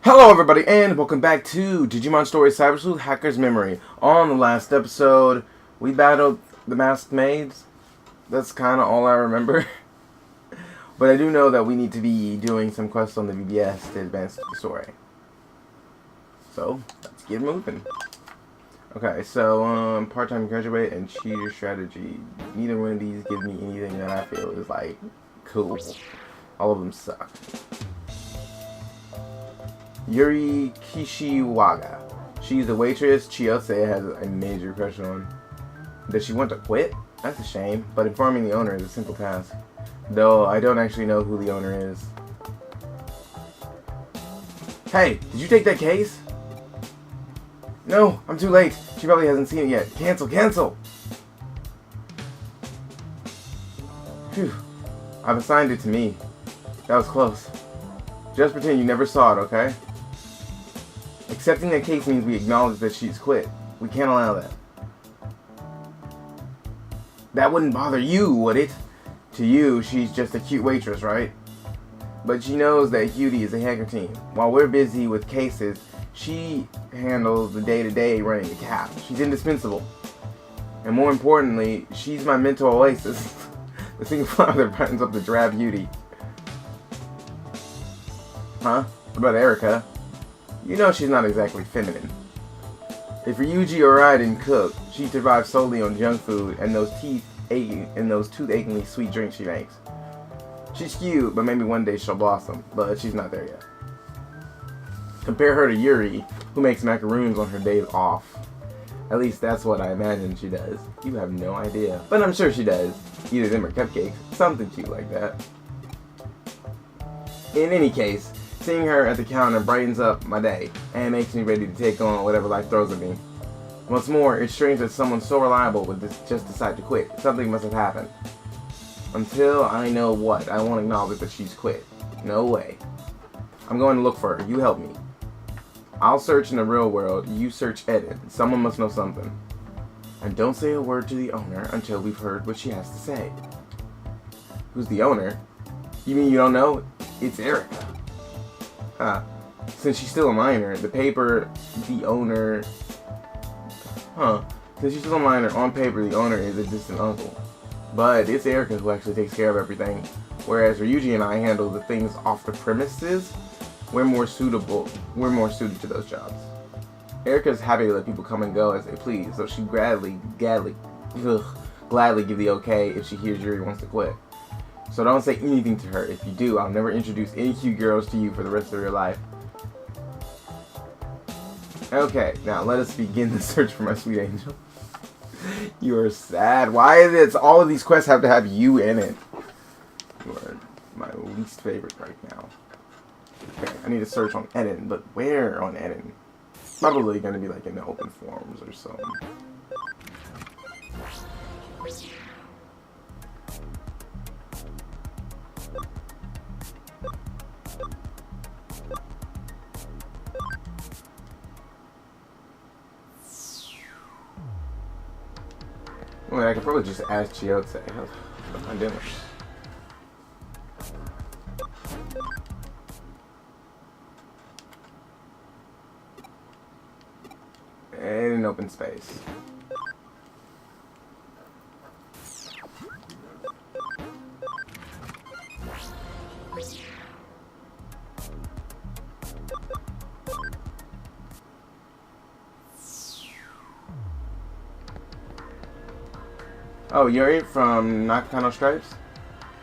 Hello everybody and welcome back to Digimon Stories CyberSleuth Hacker's Memory. On the last episode, we battled the Masked Maids. That's kind of all I remember. But I do know that we need to be doing some quests on the BBS to advance the story. So, let's get moving. Okay, so, part-time graduate and cheater strategy. Neither one of these give me anything that I feel is, like, cool. All of them suck. Yuri Kishiwaga. She's the waitress Chiyose has a major crush on. Does she want to quit? That's a shame, but informing the owner is a simple task. Though I don't actually know who the owner is. Hey, did you take that case? No, I'm too late. She probably hasn't seen it yet. Cancel! Phew. I've assigned it to me. That was close. Just pretend you never saw it, okay? Accepting that case means we acknowledge that she's quit. We can't allow that. That wouldn't bother you, would it? To you, she's just a cute waitress, right? But she knows that Cutie is a hacker team. While we're busy with cases, she handles the day-to-day running the cap. She's indispensable. And more importantly, she's my mental oasis. The single father brightens up the drab Cutie. Huh? What about Erica? You know she's not exactly feminine. If Ryuji or I didn't cook, she'd survive solely on junk food and those tooth-achingly sweet drinks she makes. She's cute, but maybe one day she'll blossom, but she's not there yet. Compare her to Yuri, who makes macaroons on her days off. At least that's what I imagine she does. You have no idea. But I'm sure she does. Either them or cupcakes. Something cute like that. In any case, seeing her at the counter brightens up my day and makes me ready to take on whatever life throws at me. What's more, it's strange that someone so reliable would just decide to quit. Something must have happened. Until I know what, I won't acknowledge that she's quit. No way. I'm going to look for her. You help me. I'll search in the real world. You search Eden. Someone must know something. And don't say a word to the owner until we've heard what she has to say. Who's the owner? You mean you don't know? It's Erica. Huh. Since she's still a minor, the owner... Since she's still a minor, on paper, the owner is a distant uncle. But it's Erica who actually takes care of everything. Whereas Ryuji and I handle the things off the premises, we're more suited to those jobs. Erica's happy to let people come and go as they please, so she'd gladly give the okay if she hears Yuri wants to quit. So don't say anything to her. If you do, I'll never introduce any cute girls to you for the rest of your life. Okay, now let us begin the search for my sweet angel. You are sad. Why is it all of these quests have to have you in it? You are my least favorite right now. Okay, I need to search on Eden, but where on Eden? Probably going to be like in the open forums or something. Well, I could probably just ask Chiyose. What am I doing? And an open space. Oh, Yuri from Nakano Stripes?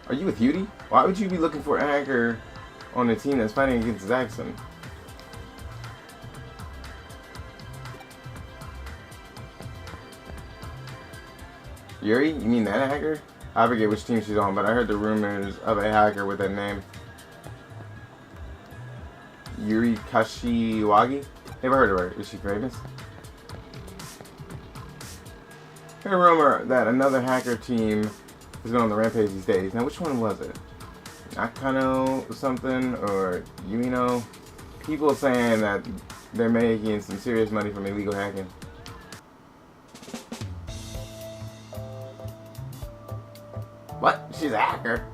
Are you with Yuri? Why would you be looking for a hacker on a team that's fighting against Zaxxon? Yuri? You mean that hacker? I forget which team she's on, but I heard the rumors of a hacker with that name. Yuri Kashiwagi? Never heard of her. Is she famous? I heard a rumor that another hacker team has been on the rampage these days. Now, which one was it? Nakano something or Yumino? People saying that they're making some serious money from illegal hacking. What? She's a hacker?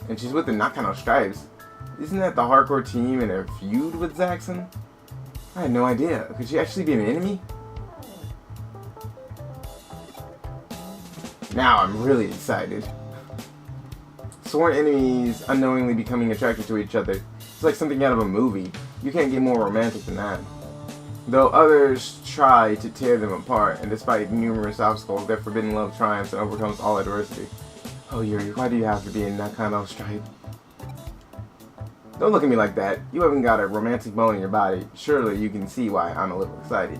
And she's with the Nakano Stripes. Isn't that the hardcore team in a feud with Zaxxon? I had no idea. Could she actually be an enemy? Now I'm really excited. Sworn enemies unknowingly becoming attracted to each other. It's like something out of a movie. You can't get more romantic than that. Though others try to tear them apart, and despite numerous obstacles, their forbidden love triumphs and overcomes all adversity. Oh Yuri, why do you have to be in that kind of strife? Don't look at me like that. You haven't got a romantic bone in your body. Surely you can see why I'm a little excited.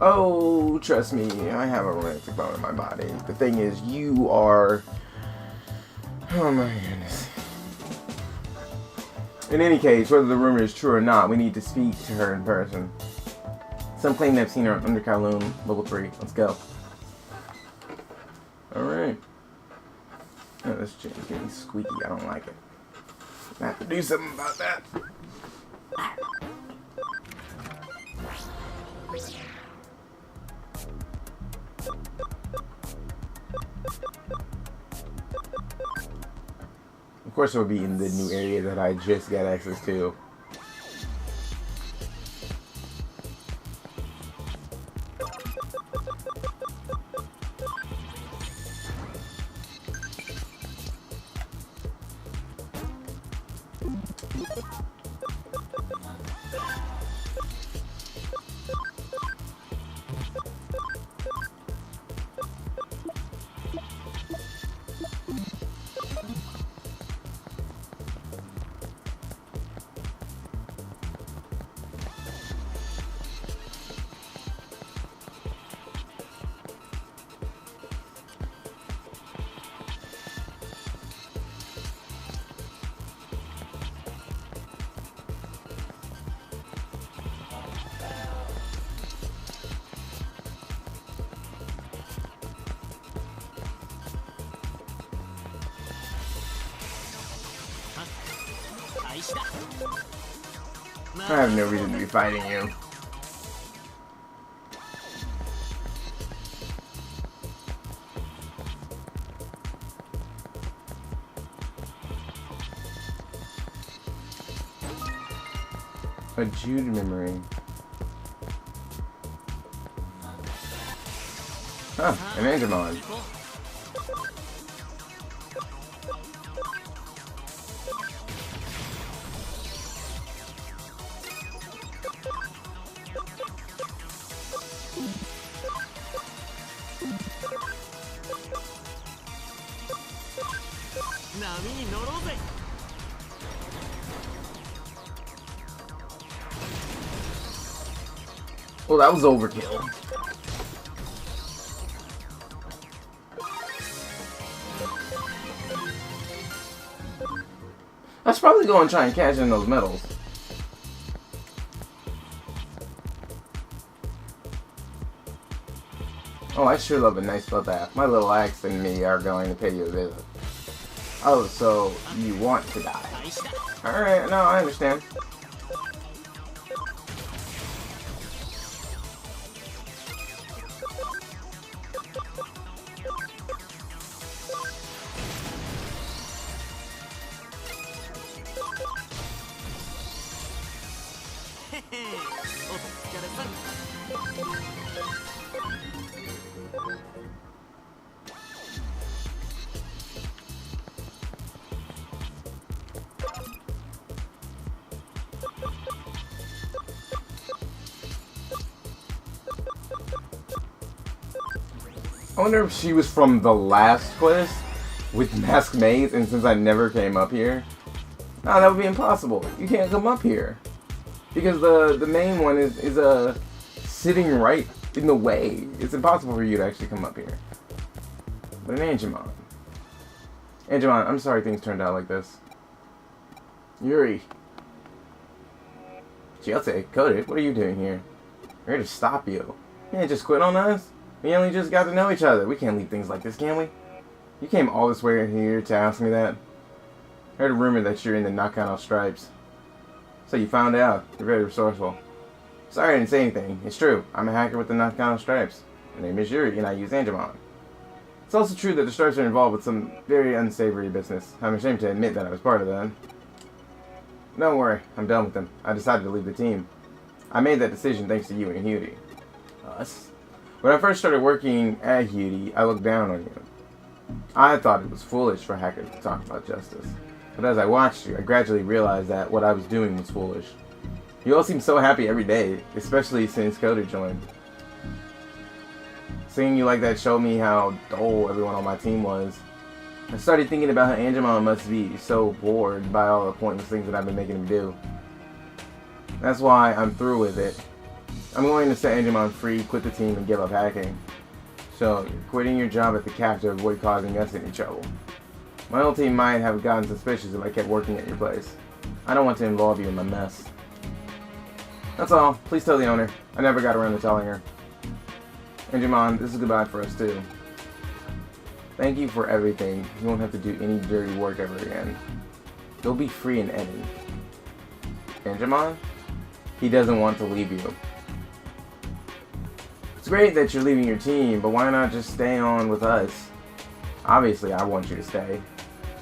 Oh, trust me, I have a romantic bone in my body. The thing is, you are... Oh my goodness. In any case, whether the rumor is true or not, we need to speak to her in person. Some claim they've seen her under Kowloon, level 3. Let's go. Alright. Oh, this chain's getting squeaky. I don't like it. I have to do something about that. Of course it will be in the new area that I just got access to. I have no reason to be fighting you. A Jude memory. Huh, an Digimon. Well, that was overkill. I should probably go and try and cash in those medals. Oh, I sure love a nice bloodbath. My little axe and me are going to pay you a visit. Oh, so you want to die. Alright, no, I understand. I wonder if she was from the last quest with Mask Maze, and since I never came up here. No, that would be impossible. You can't come up here. Because the main one is sitting right in the way. It's impossible for you to actually come up here. But an Angemon. Angemon, I'm sorry things turned out like this. Yuri. Chelsea, Coded, what are you doing here? We're here to stop you. You can't just quit on us? We only just got to know each other. We can't leave things like this, can we? You came all this way here to ask me that? I heard a rumor that you're in the Knockout Stripes. So you found out. You're very resourceful. Sorry I didn't say anything. It's true. I'm a hacker with the Knockout Stripes. My name is Yuri, and I use Angemon. It's also true that the Stripes are involved with some very unsavory business. I'm ashamed to admit that I was part of that. Don't worry, I'm done with them. I decided to leave the team. I made that decision thanks to you and Hudie. Us? When I first started working at Hudie, I looked down on you. I thought it was foolish for hackers to talk about justice. But as I watched you, I gradually realized that what I was doing was foolish. You all seem so happy every day, especially since Coda joined. Seeing you like that showed me how dull everyone on my team was. I started thinking about how Digimon must be so bored by all the pointless things that I've been making him do. That's why I'm through with it. I'm going to set Digimon free, quit the team, and give up hacking. So, you're quitting your job at the CAF to avoid causing us any trouble. My old team might have gotten suspicious if I kept working at your place. I don't want to involve you in my mess. That's all. Please tell the owner. I never got around to telling her. Digimon, this is goodbye for us too. Thank you for everything. You won't have to do any dirty work ever again. You'll be free and ending. Digimon? He doesn't want to leave you. It's great that you're leaving your team, but why not just stay on with us? Obviously, I want you to stay.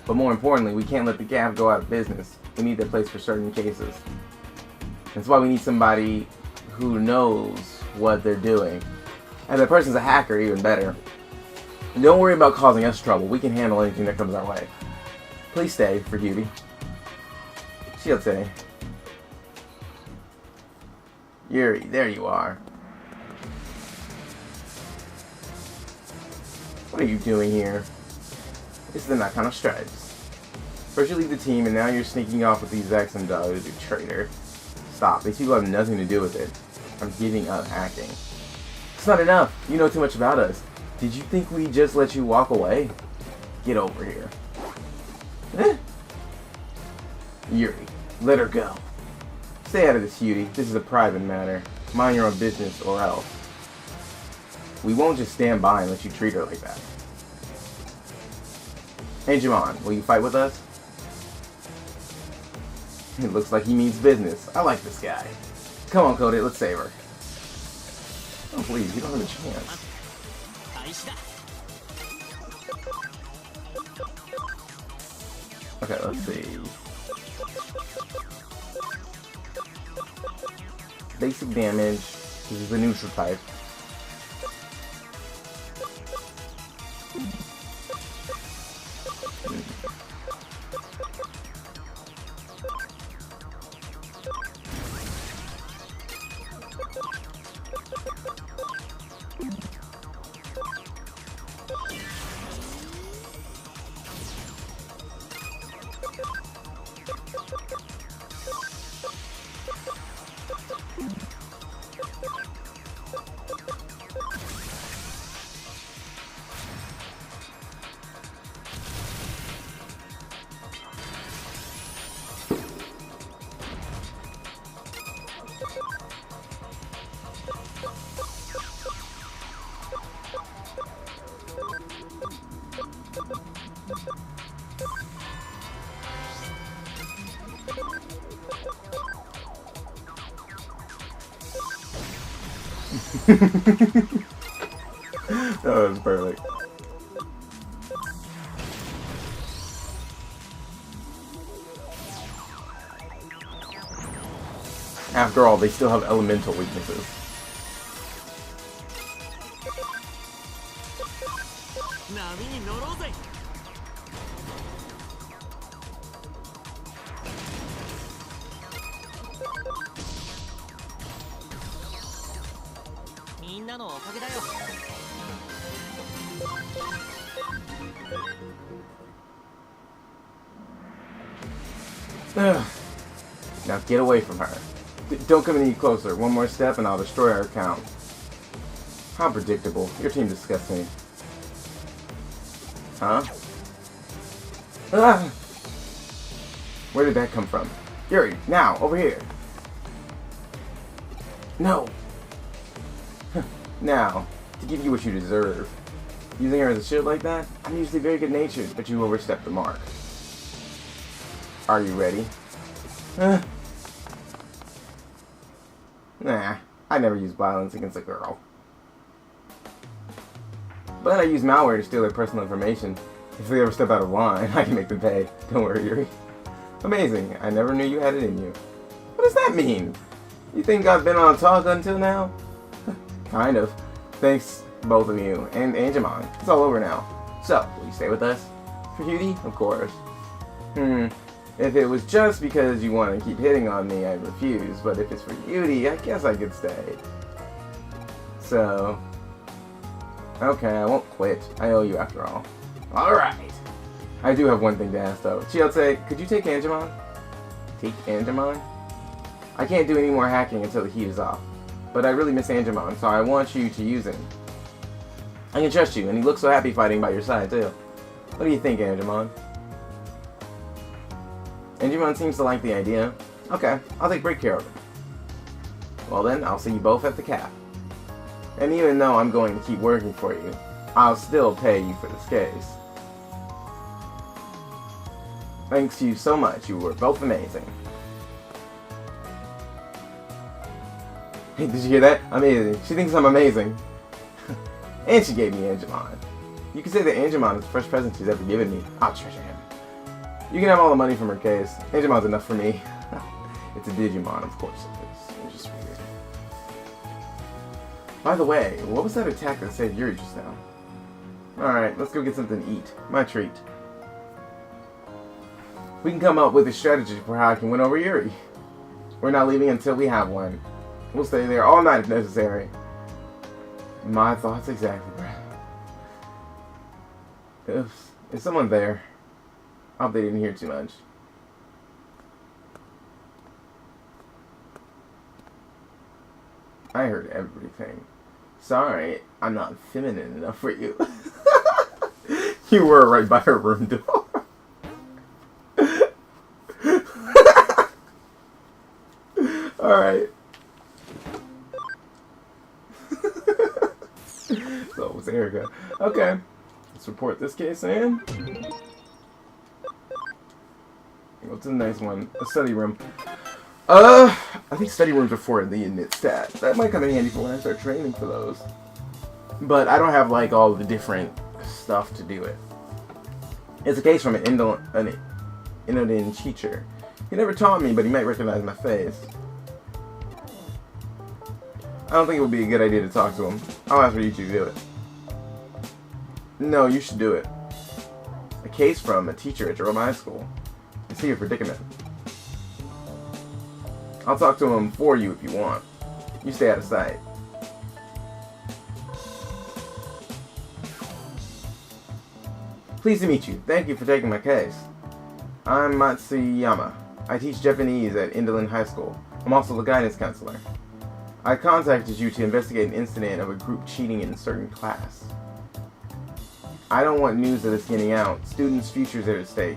But more importantly, we can't let the CAF go out of business. We need that place for certain cases. That's why we need somebody who knows what they're doing. And that person's a hacker, even better. Don't worry about causing us trouble. We can handle anything that comes our way. Please stay for Hubie. She'll stay. Yuri, there you are. What are you doing here? It's the Nakano Stripes. First you leave the team, and now you're sneaking off with these Exum dogs, you traitor. Stop. These people have nothing to do with it. I'm giving up hacking. It's not enough. You know too much about us. Did you think we just let you walk away? Get over here. Yuri, let her go. Stay out of this, Hudie. This is a private matter. Mind your own business or else. We won't just stand by and let you treat her like that. Hey, Digimon, will you fight with us? It looks like he means business. I like this guy. Come on, Cody, let's save her. Oh, please, you don't have a chance. Okay, let's see. Basic damage. This is the neutral type. That was perfect. After all, they still have elemental weaknesses. Now get away from her. Don't come any closer. One more step and I'll destroy our account. How predictable. Your team disgusts me. Huh? Ah! Where did that come from? Yuri, now, over here. No. Now, to give you what you deserve. Using her as a shield like that? I'm usually very good-natured, but you overstepped the mark. Are you ready? Nah, I never use violence against a girl. But I use malware to steal their personal information. If they ever step out of line, I can make them pay. Don't worry, Yuri. Amazing. I never knew you had it in you. What does that mean? You think I've been on a talk until now? Kind of. Thanks, both of you. And Digimon. It's all over now. So, will you stay with us? For Cutie? Of course. If it was just because you want to keep hitting on me, I'd refuse. But if it's for Cutie, I guess I could stay. So... okay, I won't quit. I owe you after all. Alright. I do have one thing to ask though. Chiyotse, could you take Digimon? Take Digimon? I can't do any more hacking until the heat is off. But I really miss Digimon, so I want you to use him. I can trust you, and he looks so happy fighting by your side too. What do you think, Digimon? Digimon seems to like the idea. Okay, I'll take great care of him. Well then, I'll see you both at the cap. And even though I'm going to keep working for you, I'll still pay you for this case. Thanks to you so much, you were both amazing. Hey, did you hear that? Amazing. She thinks I'm amazing. And she gave me Digimon. You can say that Digimon is the first present she's ever given me. I'll treasure him. You can have all the money from her case. Digimon's enough for me. It's a Digimon, of course it is. It's just weird. By the way, what was that attack that saved Yuri just now? Alright, let's go get something to eat. My treat. We can come up with a strategy for how I can win over Yuri. We're not leaving until we have one. We'll stay there all night if necessary. My thoughts exactly, bro. Is someone there? I hope they didn't hear too much. I heard everything. Sorry, I'm not feminine enough for you. You were right by her room door. Alright. So it was Erica. Okay. Let's report this case in. Go to the nice one. A study room. I think study rooms are for the init stat. That might come in handy for when I start training for those. But I don't have like all the different stuff to do it. It's a case from an Indian teacher. He never taught me, but he might recognize my face. I don't think it would be a good idea to talk to him. I'll ask for you two to do it. No, you should do it. A case from a teacher at Jerome High School. I see your predicament. I'll talk to him for you if you want. You stay out of sight. Pleased to meet you. Thank you for taking my case. I'm Matsuyama. I teach Japanese at Indolin High School. I'm also the guidance counselor. I contacted you to investigate an incident of a group cheating in a certain class. I don't want news of this getting out. Students' futures are at stake.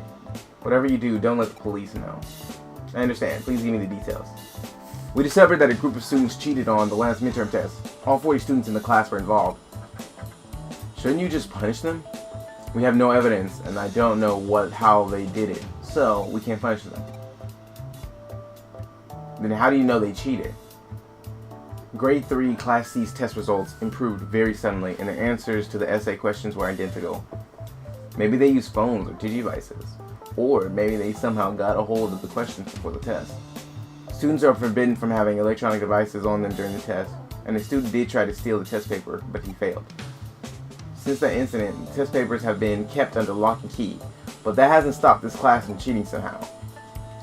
Whatever you do, don't let the police know. I understand. Please give me the details. We discovered that a group of students cheated on the last midterm test. All 40 students in the class were involved. Shouldn't you just punish them? We have no evidence, and I don't know how they did it, so we can't punish them. Then how do you know they cheated? Grade 3 Class C's test results improved very suddenly, and their answers to the essay questions were identical. Maybe they used phones or digivices. Or maybe they somehow got a hold of the questions before the test. Students are forbidden from having electronic devices on them during the test, and a student did try to steal the test paper, but he failed. Since that incident, test papers have been kept under lock and key, but that hasn't stopped this class from cheating somehow.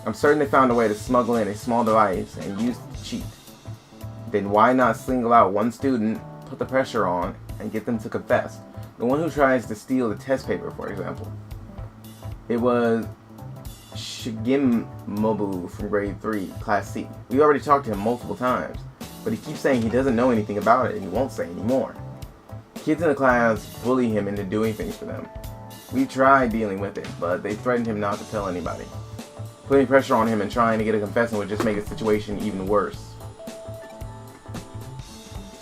I'm certain they found a way to smuggle in a small device and use it to cheat. Then why not single out one student, put the pressure on, and get them to confess? The one who tries to steal the test paper, for example. It was Shigimobu from grade 3, Class C. We already talked to him multiple times, but he keeps saying he doesn't know anything about it and he won't say anymore. Kids in the class bully him into doing things for them. We tried dealing with it, but they threatened him not to tell anybody. Putting pressure on him and trying to get a confession would just make the situation even worse.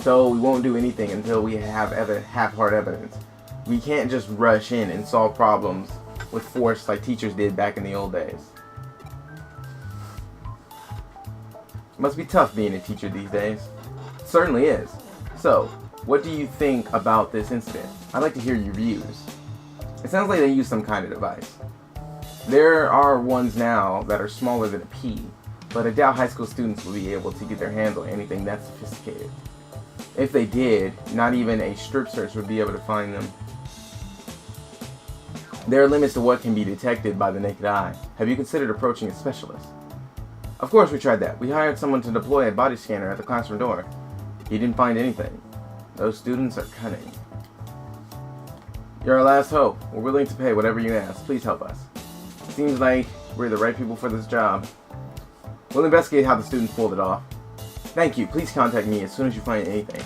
So we won't do anything until we have half-hard evidence. We can't just rush in and solve problems with force like teachers did back in the old days. It must be tough being a teacher these days. It certainly is. So, what do you think about this incident? I'd like to hear your views. It sounds like they used some kind of device. There are ones now that are smaller than a pea, but I doubt high school students will be able to get their hands on anything that sophisticated. If they did, not even a strip search would be able to find them. There are limits to what can be detected by the naked eye. Have you considered approaching a specialist? Of course we tried that. We hired someone to deploy a body scanner at the classroom door. He didn't find anything. Those students are cunning. You're our last hope. We're willing to pay whatever you ask. Please help us. Seems like we're the right people for this job. We'll investigate how the students pulled it off. Thank you. Please contact me as soon as you find anything.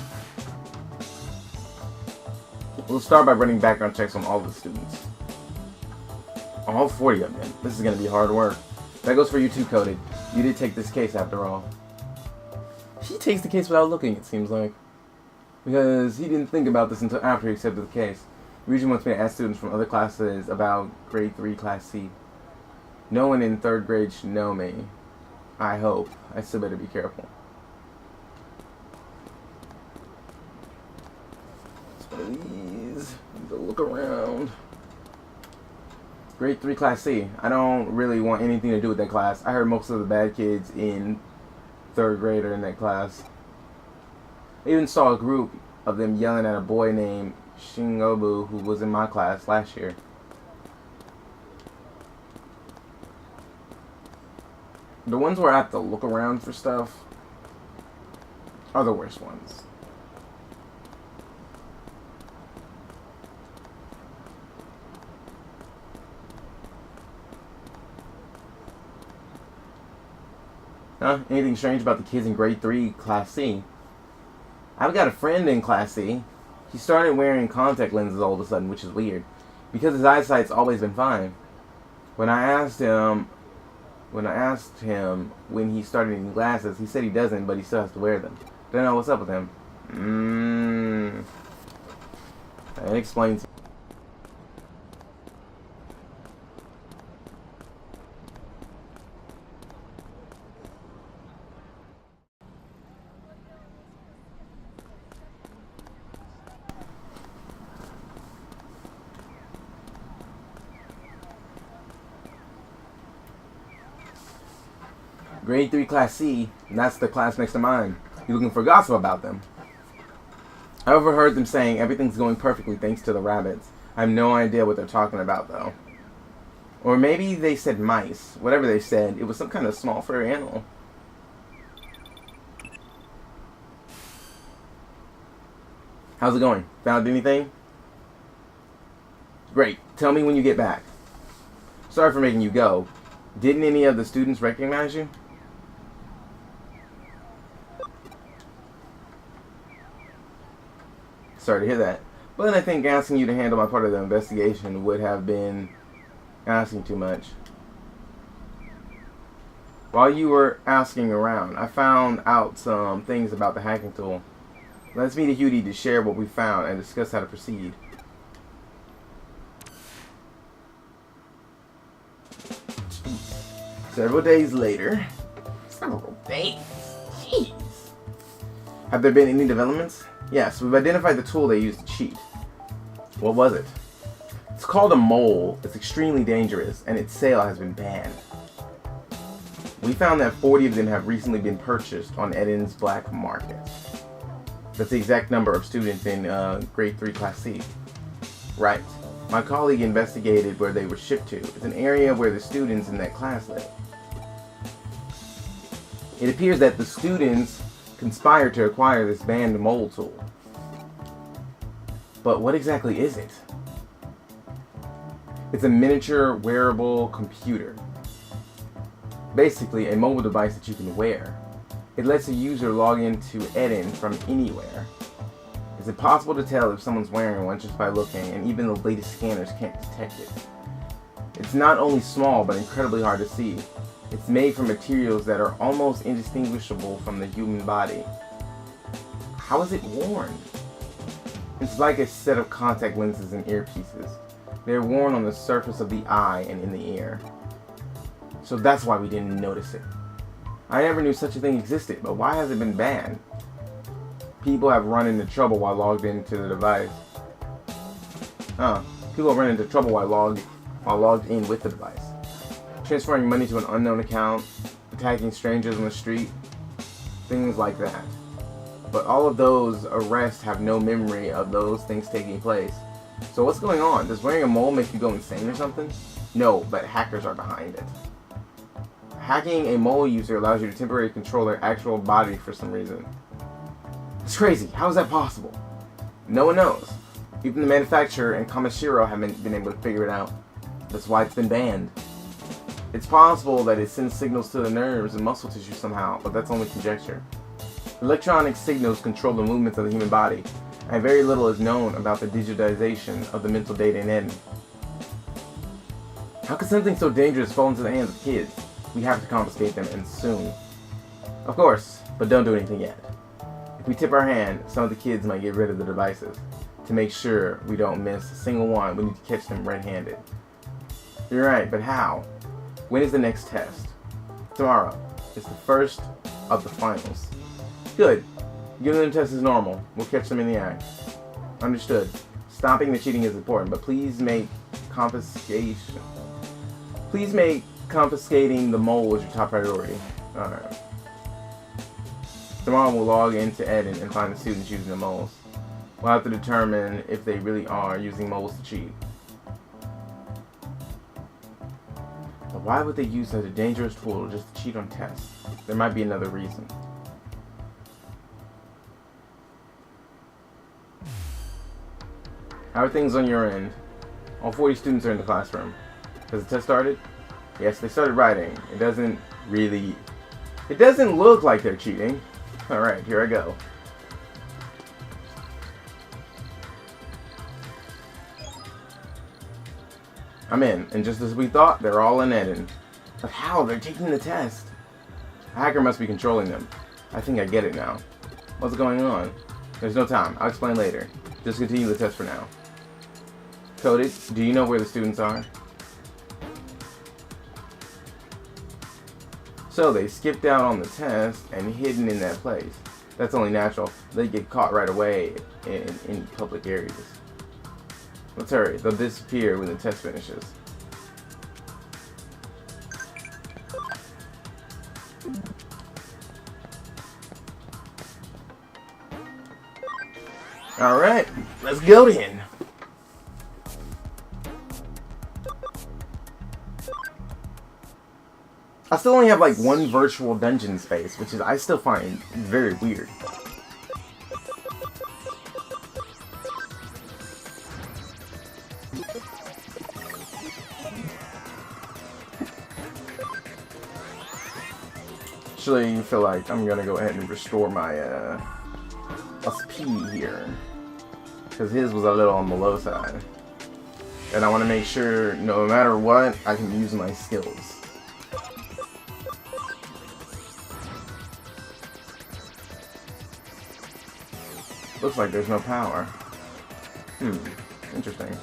We'll start by running background checks on all of the students. All 40 of them. This is going to be hard work. That goes for you too, Cody. You did take this case after all. He takes the case without looking, it seems like. Because he didn't think about this until after he accepted the case. Regent wants me to ask students from other classes about grade 3 class C. No one in 3rd grade should know me. I hope. I still better be careful. It's one of these. Need to look around. Grade 3 class C. I don't really want anything to do with that class. I heard most of the bad kids in 3rd grade are in that class. I even saw a group of them yelling at a boy named Shingobu who was in my class last year. The ones where I have to look around for stuff are the worst ones. Huh? Anything strange about the kids in grade 3 class C? I've got a friend in class C. He started wearing contact lenses all of a sudden, which is weird, because his eyesight's always been fine. When I asked him when he started needing glasses, he said he doesn't, but he still has to wear them. Don't know what's up with him. That explains it. Grade 3 class C, and that's the class next to mine. You looking for gossip about them? I overheard them saying everything's going perfectly thanks to the rabbits. I have no idea what they're talking about though. Or maybe they said mice. Whatever they said, it was some kind of small furry animal. How's it going? Found anything? Great. Tell me when you get back. Sorry for making you go. Didn't any of the students recognize you? Sorry to hear that. But I think asking you to handle my part of the investigation would have been asking too much. While you were asking around, I found out some things about the hacking tool. Let's meet a Hudie to share what we found and discuss how to proceed. Several days later. Several days? Jeez. Have there been any developments? Yes, we've identified the tool they used to cheat. What was it? It's called a mole. It's extremely dangerous, and its sale has been banned. We found that 40 of them have recently been purchased on Eden's black market. That's the exact number of students in grade 3 class C. Right. My colleague investigated where they were shipped to. It's an area where the students in that class live. It appears that the students conspired to acquire this banned mole tool. But what exactly is it? It's a miniature wearable computer. Basically, a mobile device that you can wear. It lets a user log into Eden from anywhere. It's impossible to tell if someone's wearing one just by looking, and even the latest scanners can't detect it. It's not only small, but incredibly hard to see. It's made from materials that are almost indistinguishable from the human body. How is it worn? It's like a set of contact lenses and earpieces. They're worn on the surface of the eye and in the ear. So that's why we didn't notice it. I never knew such a thing existed, but why has it been banned? People have run into trouble while logged into the device. People have run into trouble while logged in with the device. transferring money to an unknown account, attacking strangers on the street, things like that. But all of those arrests have no memory of those things taking place. So what's going on? Does wearing a mole make you go insane or something? No, but hackers are behind it. Hacking a mole user allows you to temporarily control their actual body for some reason. It's crazy. How is that possible? No one knows. Even the manufacturer and Kamashiro haven't been able to figure it out. That's why it's been banned. It's possible that it sends signals to the nerves and muscle tissue somehow, but that's only conjecture. Electronic signals control the movements of the human body, and very little is known about the digitization of the mental data in Eden. How could something so dangerous fall into the hands of kids? We have to confiscate them, and soon. Of course, but don't do anything yet. If we tip our hand, some of the kids might get rid of the devices. To make sure we don't miss a single one, we need to catch them red-handed. You're right, but how? When is the next test? Tomorrow. It's the first of the finals. Good. Give them the test as normal. We'll catch them in the act. Understood. Stopping the cheating is important, but please make confiscation. Please make confiscating the mole as your top priority. Alright. Tomorrow we'll log into Eden and find the students using the moles. We'll have to determine if they really are using moles to cheat. But why would they use such a dangerous tool just to cheat on tests? There might be another reason. How are things on your end? All 40 students are in the classroom. Has the test started? Yes, they started writing. It doesn't look like they're cheating. Alright, here I go. I'm in, and just as we thought, they're all in Eden. But how? They're taking the test. A hacker must be controlling them. I think I get it now. What's going on? There's no time. I'll explain later. Just continue the test for now. Coded, do you know where the students are? So they skipped out on the test and hidden in that place. That's only natural. They get caught right away in public areas. Let's hurry. They'll disappear when the test finishes. Alright, let's go then. I still only have like one virtual dungeon space, which is I still find very weird. Actually, I feel like I'm gonna go ahead and restore my SP here, because his was a little on the low side, and I want to make sure no matter what I can use my skills. Looks like there's no power. Interesting.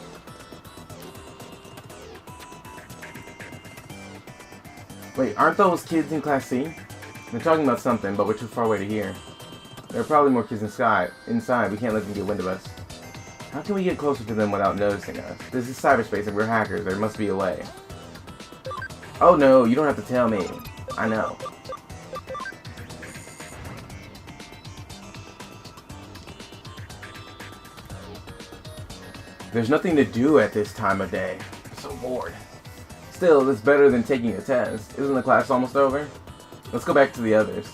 Wait, aren't those kids in Class C? They're talking about something, but we're too far away to hear. There are probably more kids inside. We can't let them get wind of us. How can we get closer to them without noticing us? This is cyberspace and we're hackers. There must be a way. Oh no, you don't have to tell me. I know. There's nothing to do at this time of day. I'm so bored. Still, it's better than taking a test. Isn't the class almost over? Let's go back to the others.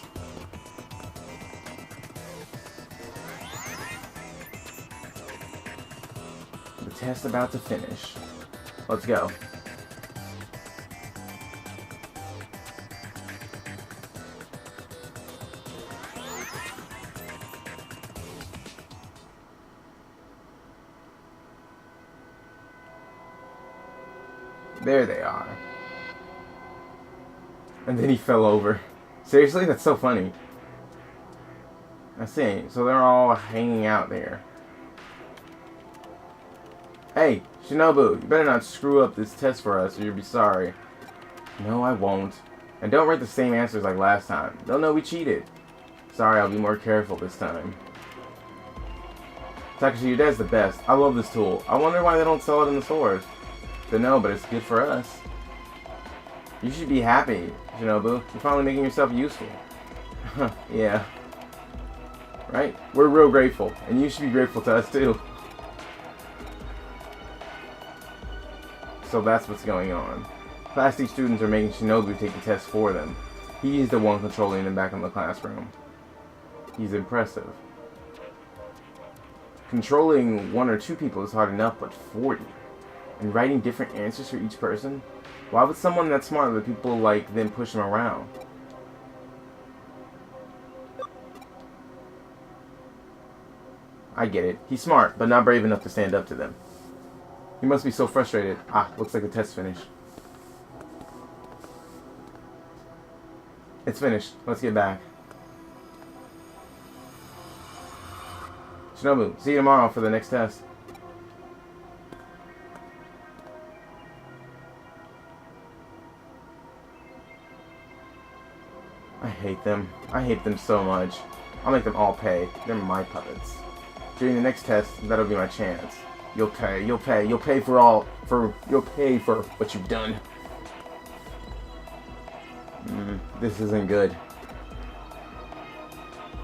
The test about to finish. Let's go. There they are. And then he fell over. Seriously? That's so funny. I see. So they're all hanging out there. Hey, Shinobu, you better not screw up this test for us or you'll be sorry. No, I won't. And don't write the same answers like last time. They'll know we cheated. Sorry, I'll be more careful this time. Takashi, your dad's the best. I love this tool. I wonder why they don't sell it in the stores. Don't know, but it's good for us. You should be happy, Shinobu. You're finally making yourself useful. Yeah. Right? We're real grateful. And you should be grateful to us, too. So that's what's going on. Class D students are making Shinobu take the test for them. He's the one controlling them back in the classroom. He's impressive. Controlling 1 or 2 people is hard enough, but 40? And writing different answers for each person? Why would someone that smart let people like them push him around? I get it. He's smart, but not brave enough to stand up to them. He must be so frustrated. Ah, looks like the test's finished. It's finished. Let's get back. Shinobu, see you tomorrow for the next test. I hate them. I hate them so much. I'll make them all pay. They're my puppets. During the next test, that'll be my chance. You'll pay. You'll pay. You'll pay you'll pay for what you've done. This isn't good.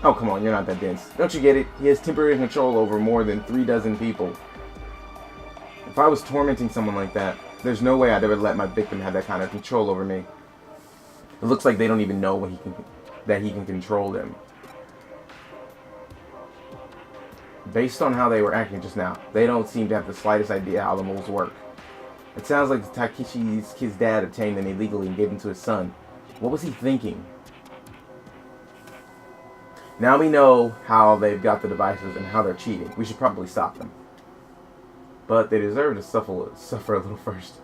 Oh, come on, you're not that dense. Don't you get it? He has temporary control over more than 36 people. If I was tormenting someone like that, there's no way I'd ever let my victim have that kind of control over me. It looks like they don't even know that he can control them. Based on how they were acting just now, they don't seem to have the slightest idea how the moves work. It sounds like Takeshi's kid's dad obtained them illegally and gave them to his son. What was he thinking? Now we know how they've got the devices and how they're cheating. We should probably stop them. But they deserve to suffer a little first.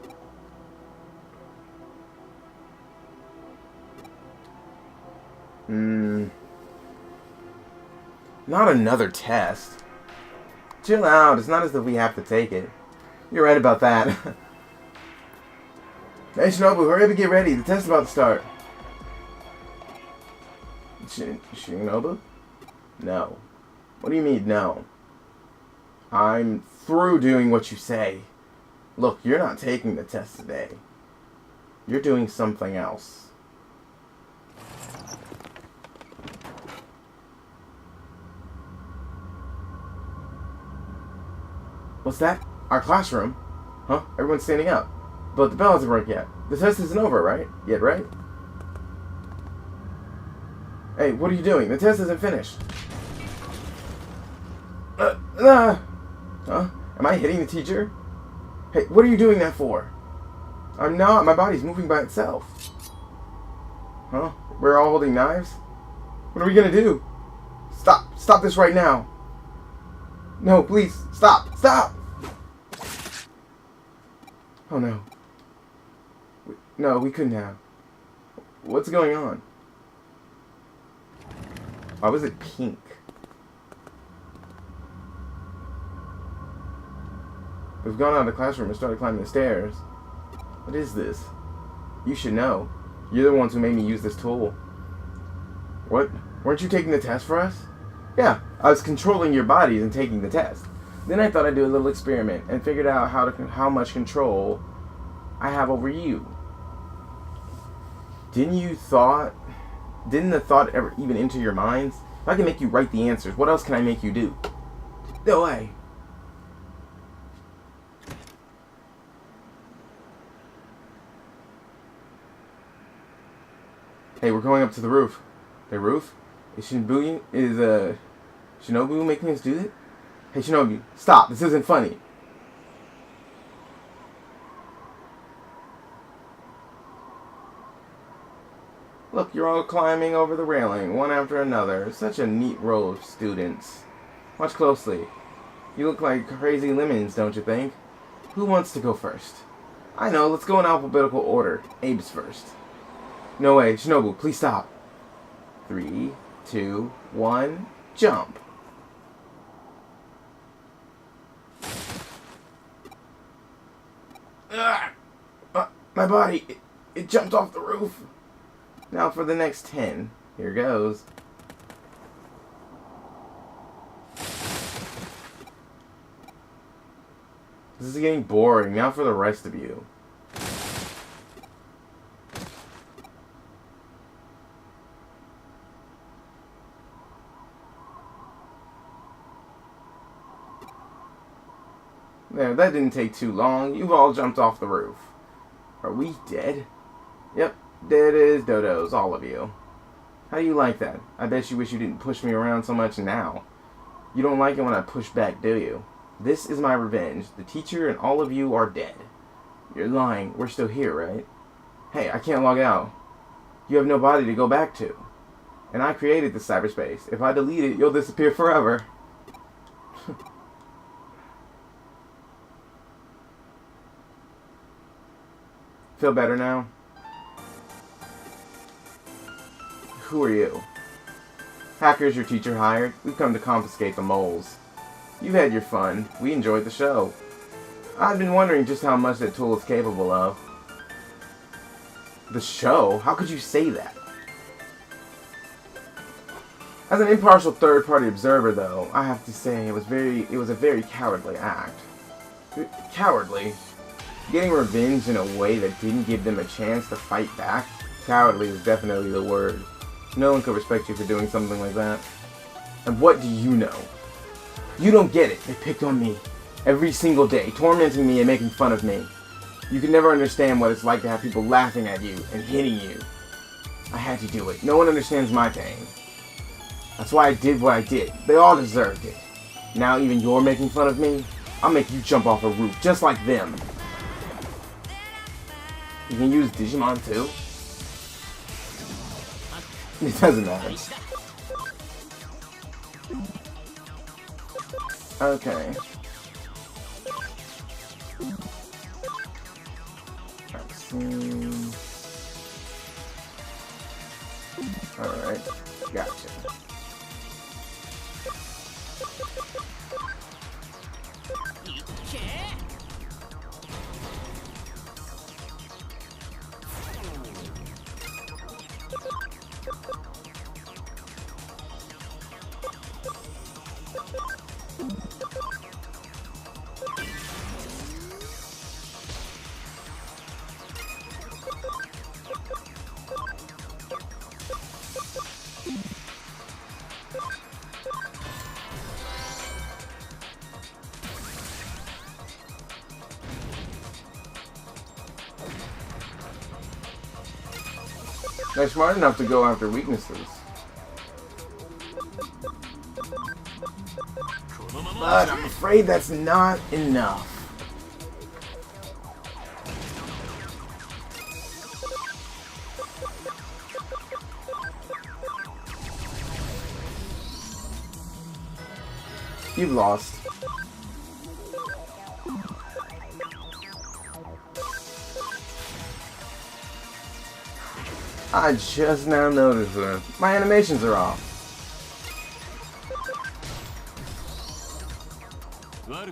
Not another test. Chill out. It's not as if we have to take it. You're right about that. Hey Shinobu, hurry up and get ready. The test's about to start. Shinobu? No. What do you mean, no? I'm through doing what you say. Look, you're not taking the test today. You're doing something else. What's that? Our classroom? Huh? Everyone's standing up. But the bell hasn't rung yet. The test isn't over, right? Yet, right? Hey, what are you doing? The test isn't finished. Huh? Am I hitting the teacher? Hey, what are you doing that for? I'm not. My body's moving by itself. Huh? We're all holding knives? What are we gonna do? Stop. Stop this right now. No, please. Stop. Stop! Oh no. No, we couldn't have. What's going on? Why was it pink? We've gone out of the classroom and started climbing the stairs. What is this? You should know. You're the ones who made me use this tool. What? Weren't you taking the test for us? Yeah, I was controlling your bodies and taking the test. Then I thought I'd do a little experiment and figured out how much control I have over you. Didn't the thought ever even enter your minds? If I can make you write the answers, what else can I make you do? No way. Hey, we're going up to the roof. The roof? Is Shinobu making us do it? Hey Shinobu, stop. This isn't funny. Look, you're all climbing over the railing, one after another. Such a neat row of students. Watch closely. You look like crazy lemons, don't you think? Who wants to go first? I know, let's go in alphabetical order. Abe's first. No way, Shinobu, please stop. 3, 2, 1, jump. My body, it jumped off the roof. Now for the next 10. Here goes. This is getting boring. Now for the rest of you. There, that didn't take too long. You've all jumped off the roof. Are we dead? Yep, dead as dodos, all of you. How do you like that? I bet you wish you didn't push me around so much now. You don't like it when I push back, do you? This is my revenge. The teacher and all of you are dead. You're lying. We're still here, right? Hey, I can't log out. You have no body to go back to. And I created this cyberspace. If I delete it, you'll disappear forever. Feel better now? Who are you? Hackers your teacher hired. We've come to confiscate the moles. You've had your fun. We enjoyed the show. I've been wondering just how much that tool is capable of. The show? How could you say that? As an impartial third-party observer, though, I have to say it was a very cowardly act. Cowardly? Getting revenge in a way that didn't give them a chance to fight back? Cowardly is definitely the word. No one could respect you for doing something like that. And what do you know? You don't get it. They picked on me. Every single day, tormenting me and making fun of me. You can never understand what it's like to have people laughing at you and hitting you. I had to do it. No one understands my pain. That's why I did what I did. They all deserved it. Now even you're making fun of me? I'll make you jump off a roof just like them. You can use Digimon too? It doesn't matter. Okay. Alright. Gotcha. They're smart enough to go after weaknesses. But I'm afraid that's not enough. You've lost. I just now noticed that. My animations are off.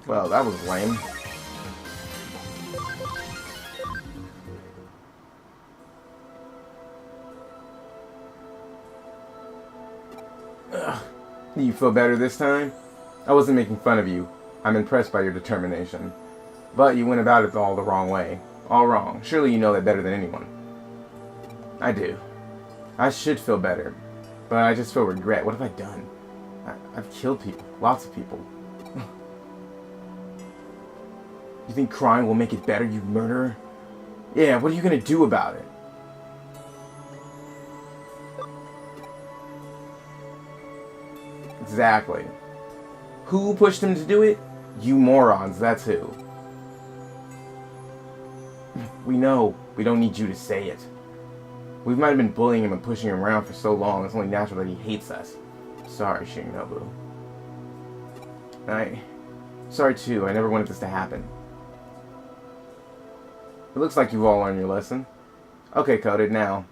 Well, that was lame. Ugh. Do you feel better this time? I wasn't making fun of you. I'm impressed by your determination. But you went about it all the wrong way. All wrong. Surely you know that better than anyone. I do. I should feel better. But I just feel regret. What have I done? I've killed people. Lots of people. You think crying will make it better, you murderer? Yeah, what are you gonna do about it? Exactly. Who pushed him to do it? You morons, that's who. We know. We don't need you to say it. We might have been bullying him and pushing him around for so long, it's only natural that he hates us. Sorry, Shinobu. Sorry too, I never wanted this to happen. It looks like you've all learned your lesson. Okay, Coded, now.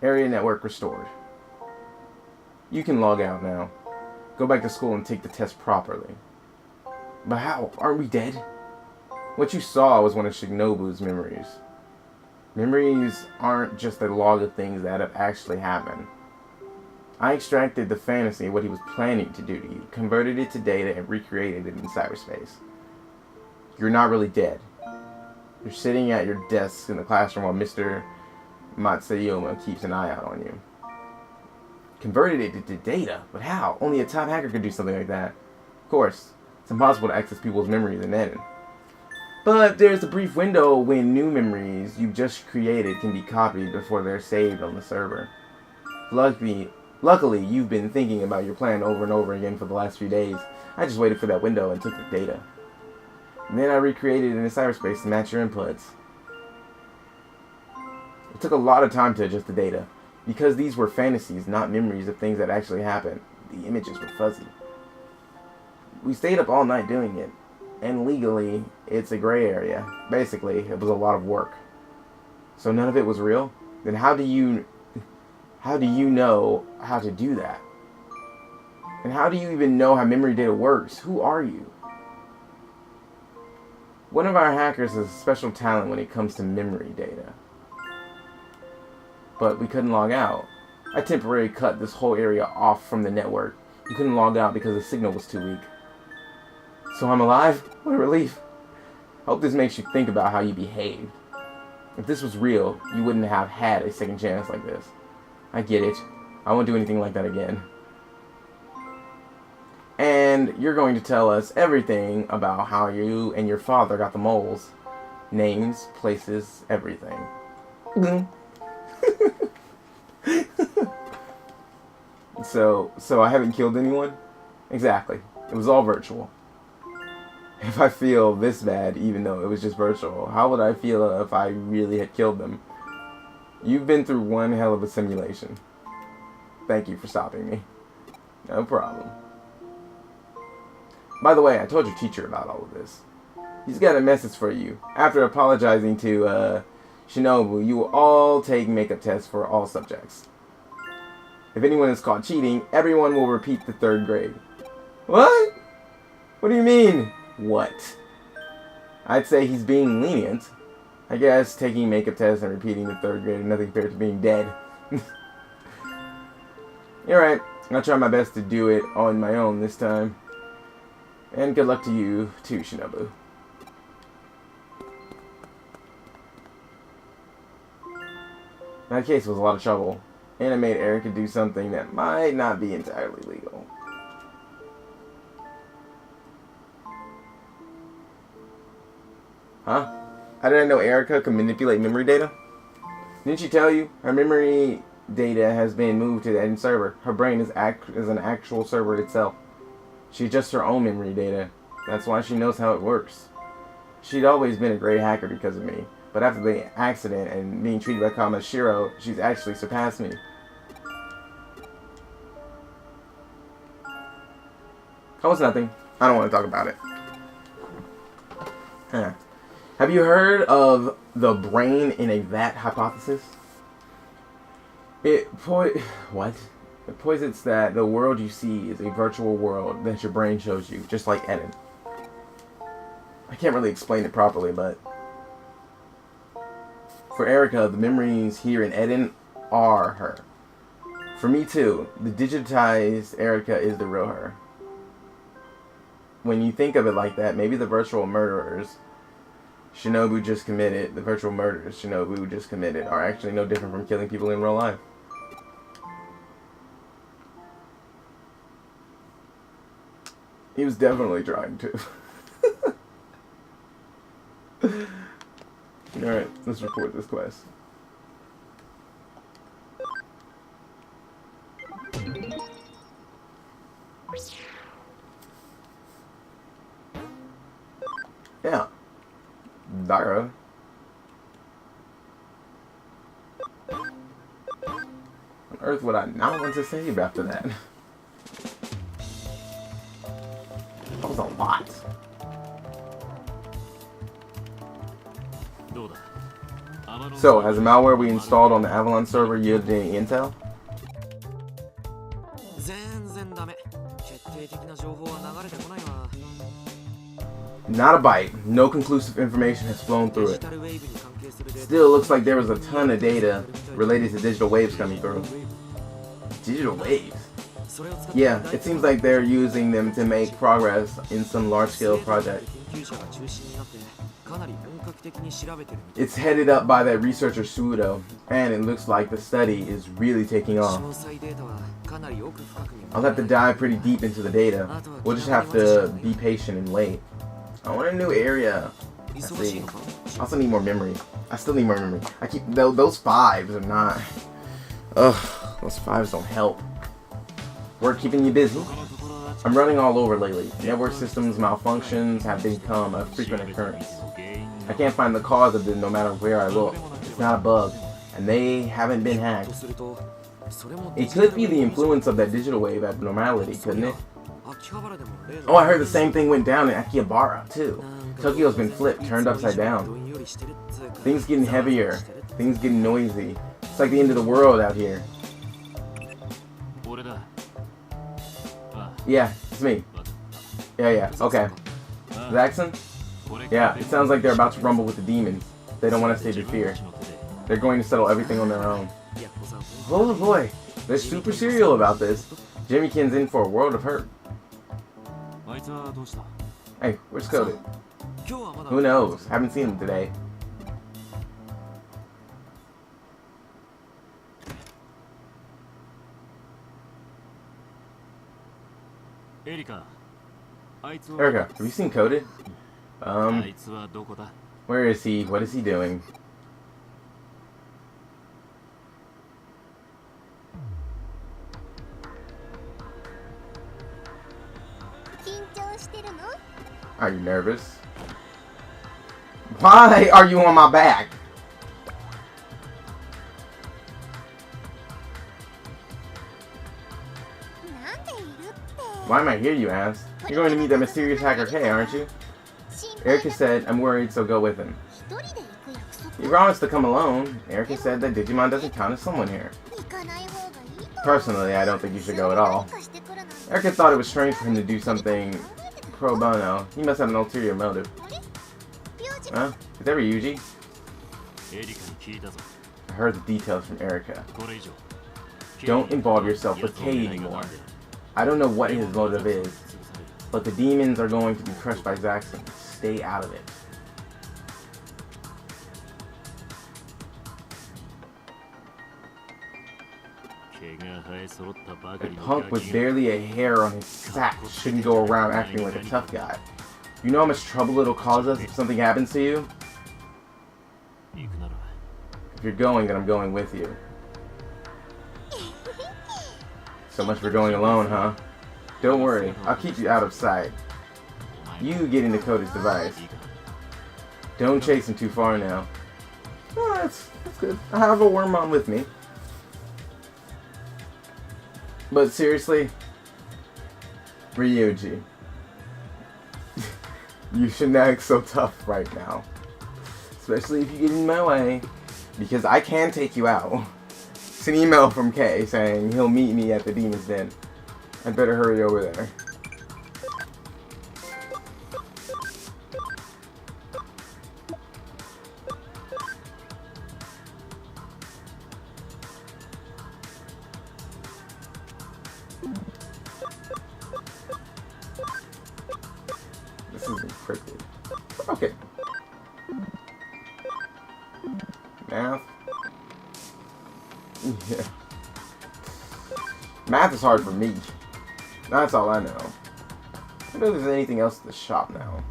Area network restored. You can log out now. Go back to school and take the test properly. But how? Aren't we dead? What you saw was one of Shinobu's memories. Memories aren't just a log of things that have actually happened. I extracted the fantasy of what he was planning to do to you, converted it to data, and recreated it in cyberspace. You're not really dead. You're sitting at your desk in the classroom while Mr. Matsuyama keeps an eye out on you. converted it into data. But how? Only a top hacker could do something like that. Of course, it's impossible to access people's memories in Eden. But there's a brief window when new memories you've just created can be copied before they're saved on the server. Luckily, you've been thinking about your plan over and over again for the last few days. I just waited for that window and took the data. And then I recreated it in cyberspace to match your inputs. It took a lot of time to adjust the data. Because these were fantasies, not memories of things that actually happened, the images were fuzzy. We stayed up all night doing it. And legally, it's a gray area. Basically, it was a lot of work. So none of it was real? Then how do you know how to do that? And how do you even know how memory data works? Who are you? One of our hackers has a special talent when it comes to memory data. But we couldn't log out. I temporarily cut this whole area off from the network. You couldn't log out because the signal was too weak. So I'm alive? What a relief. I hope this makes you think about how you behaved. If this was real, you wouldn't have had a second chance like this. I get it. I won't do anything like that again. And you're going to tell us everything about how you and your father got the moles. Names, places, everything. So I haven't killed anyone? Exactly. It was all virtual. If I feel this bad, even though it was just virtual, how would I feel if I really had killed them? You've been through one hell of a simulation. Thank you for stopping me. No problem. By the way, I told your teacher about all of this. He's got a message for you. After apologizing to Shinobu, you will all take makeup tests for all subjects. If anyone is caught cheating, everyone will repeat the 3rd grade. What? What do you mean? What? I'd say he's being lenient. I guess taking makeup tests and repeating the 3rd grade is nothing compared to being dead. You're right. I'll try my best to do it on my own this time. And good luck to you too, Shinobu. That case was a lot of trouble. And it made Erica do something that might not be entirely legal. Huh? How did I know Erica could manipulate memory data? Didn't she tell you? Her memory data has been moved to the end server. Her brain is an actual server itself. She adjusts her own memory data. That's why she knows how it works. She'd always been a great hacker because of me. But after the accident and being treated by Kamashiro, she's actually surpassed me. Oh, it's nothing. I don't want to talk about it. Huh. Have you heard of the brain in a vat hypothesis? It posits that the world you see is a virtual world that your brain shows you, just like Eden. I can't really explain it properly, but for Erica, the memories here in Eden are her. For me too, the digitized Erica is the real her. When you think of it like that, maybe the virtual murderers Shinobu just committed, the virtual murders Shinobu just committed, are actually no different from killing people in real life. He was definitely trying to. Alright, let's record this quest. Yeah. Dara. On earth would I not want to save after that? That was a lot. So, has the malware we installed on the Avalon server yielded any intel? Not a bite. No conclusive information has flown through it. Still, looks like there was a ton of data related to digital waves coming through. Digital waves? Yeah, it seems like they're using them to make progress in some large-scale project. It's headed up by that researcher Sudo, and it looks like the study is really taking off. I'll have to dive pretty deep into the data. We'll just have to be patient and wait. I want a new area. Let's see. I also need more memory. I still need more memory. Those 5s are not. Ugh, those 5s don't help. Work keeping you busy. I'm running all over lately. Network systems malfunctions have become a frequent occurrence. I can't find the cause of them no matter where I look. It's not a bug, and they haven't been hacked. It could be the influence of that digital wave abnormality, couldn't it? Oh, I heard the same thing went down in Akihabara, too. Tokyo's been flipped, turned upside down. Things getting heavier. Things getting noisy. It's like the end of the world out here. Yeah, it's me. Yeah, okay. Zaxxon? Yeah, it sounds like they're about to rumble with the demons. They don't want to stay to fear. They're going to settle everything on their own. Oh boy, they're super serial about this. Jimmykin's in for a world of hurt. Hey, where's Cody? Who knows? Haven't seen him today. Erica, have you seen Coded? Where is he? What is he doing? Are you nervous? Why are you on my back? Why am I here, you ask? You're going to meet that mysterious hacker K, aren't you? Erica said, I'm worried, so go with him. You promised to come alone. Erica said that Digimon doesn't count as someone here. Personally, I don't think you should go at all. Erica thought it was strange for him to do something pro bono. He must have an ulterior motive. Huh? Is that Ryuji? I heard the details from Erica. Don't involve yourself with K anymore. I don't know what his motive is, but the demons are going to be crushed by Zaxxon. Stay out of it. A punk with barely a hair on his sack shouldn't go around acting like a tough guy. You know how much trouble it'll cause us if something happens to you? If you're going, then I'm going with you. So much for going alone, huh? Don't worry, I'll keep you out of sight. You get into Cody's device. Don't chase him too far now. Oh, that's good. I have a Wormmon with me. But seriously, Ryuji, you shouldn't act so tough right now. Especially if you get in my way, because I can take you out. It's an email from K saying he'll meet me at the Demon's Den. I'd better hurry over there. This is encrypted. Okay. Math. Yeah. Math is hard for me. That's all I know. I don't know if there's anything else at the shop now.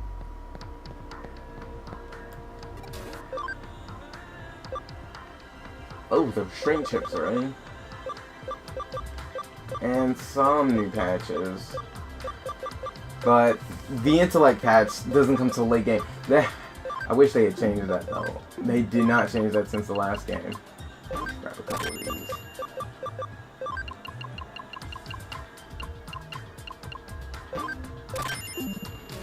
Oh, the shrink chips are in. And some new patches. But the intellect patch doesn't come till late game. I wish they had changed that though. They did not change that since the last game. Grab a couple of these.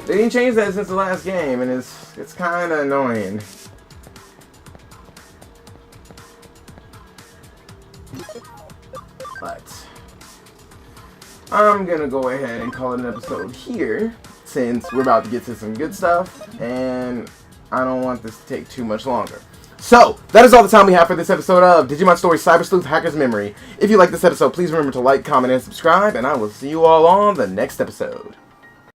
They didn't change that since the last game, and it's kind of annoying. But I'm gonna go ahead and call it an episode here, since we're about to get to some good stuff, and I don't want this to take too much longer. So, that is all the time we have for this episode of Digimon Stories CyberSleuth Hacker's Memory. If you like this episode, please remember to like, comment, and subscribe, and I will see you all on the next episode.